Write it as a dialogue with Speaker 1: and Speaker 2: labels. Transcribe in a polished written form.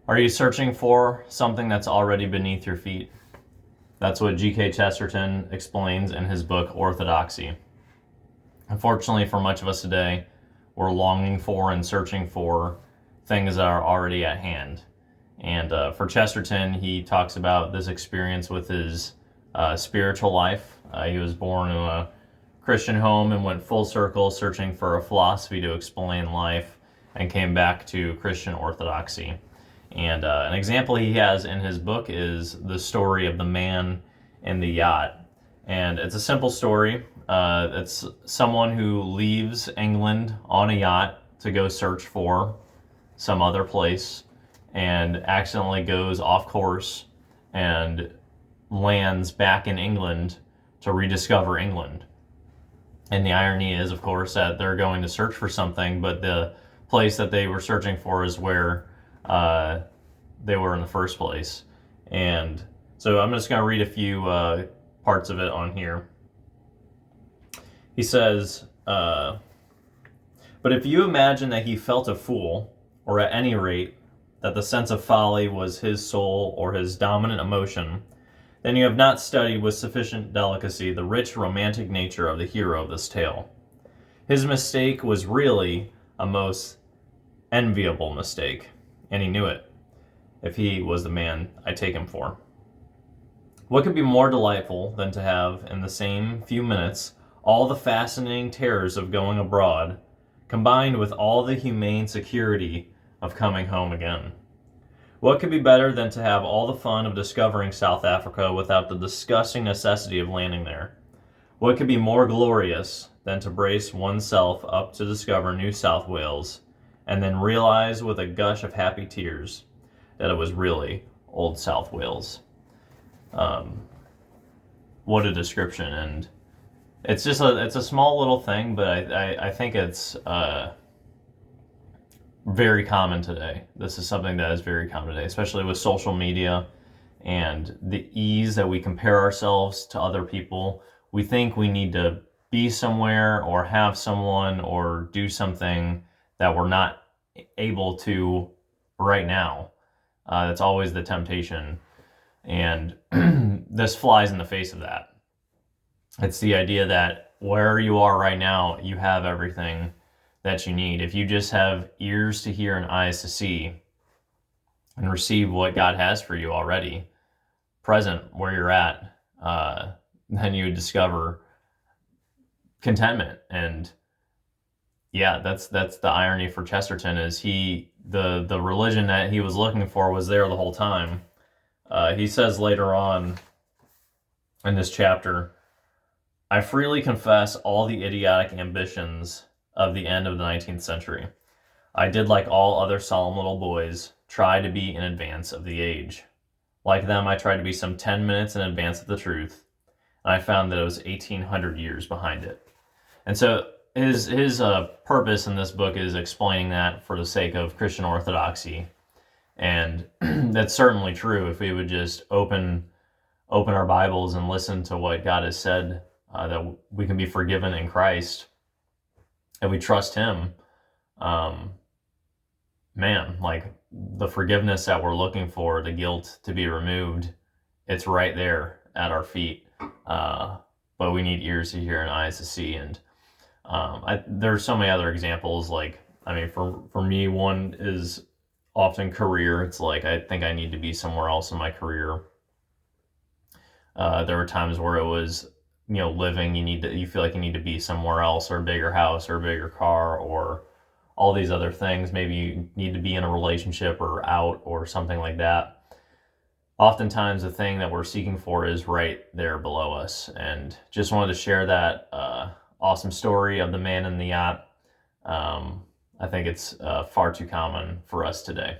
Speaker 1: Are you searching for something that's already beneath your feet? That's what G.K. Chesterton explains in his book Orthodoxy. Unfortunately, for much of us today, we're longing for and searching for things that are already at hand. And for Chesterton, he talks about this experience with his spiritual life. He was born in a Christian home and went full circle searching for a philosophy to explain life and came back to Christian orthodoxy. And an example he has in his book is the story of the man in the yacht. And it's a simple story. It's someone who leaves England on a yacht to go search for some other place and accidentally goes off course and lands back in England to rediscover England. And the irony is, of course, that they're going to search for something, but the place that they were searching for is where they were in the first place. And so I'm just going to read a few parts of it on here. He says, but if you imagine that he felt a fool, or at any rate, that the sense of folly was his soul or his dominant emotion, then you have not studied with sufficient delicacy the rich romantic nature of the hero of this tale. His mistake was really a most enviable mistake, and he knew it, if he was the man I take him for. What could be more delightful than to have, in the same few minutes, all the fascinating terrors of going abroad, combined with all the humane security of coming home again? What could be better than to have all the fun of discovering South Africa without the disgusting necessity of landing there? What could be more glorious than to brace oneself up to discover New South Wales, and then realize with a gush of happy tears that it was really Old South Wales? What a description. And it's just it's a small little thing, but I think it's very common today. This is something that is very common today, especially with social media and the ease that we compare ourselves to other people. We think we need to be somewhere or have someone or do something that we're not able to right now. That's always the temptation. And this flies in the face of that. It's the idea that where you are right now, you have everything that you need. If you just have ears to hear and eyes to see and receive what God has for you already, present where you're at, then you would discover contentment. And yeah, that's the irony for Chesterton is the religion that he was looking for was there the whole time. He says later on in this chapter, I freely confess all the idiotic ambitions of the end of the 19th century. I did like all other solemn little boys, try to be in advance of the age. Like them, I tried to be some 10 minutes in advance of the truth, and I found that it was 1,800 years behind it. And so his purpose in this book is explaining that for the sake of Christian orthodoxy. And that's certainly true if we would just open our Bibles and listen to what God has said, that we can be forgiven in Christ, and we trust him. Man, like the forgiveness that we're looking for, the guilt to be removed, it's right there at our feet. But we need ears to hear and eyes to see. And there's so many other examples. Like, I mean, for me, one is often career. It's like, I think I need to be somewhere else in my career. There were times where it was, living, you feel like you need to be somewhere else, or a bigger house or a bigger car or all these other things. Maybe you need to be in a relationship or out or something like that. Oftentimes the thing that we're seeking for is right there below us. And just wanted to share that awesome story of the man in the yacht. I think it's far too common for us today.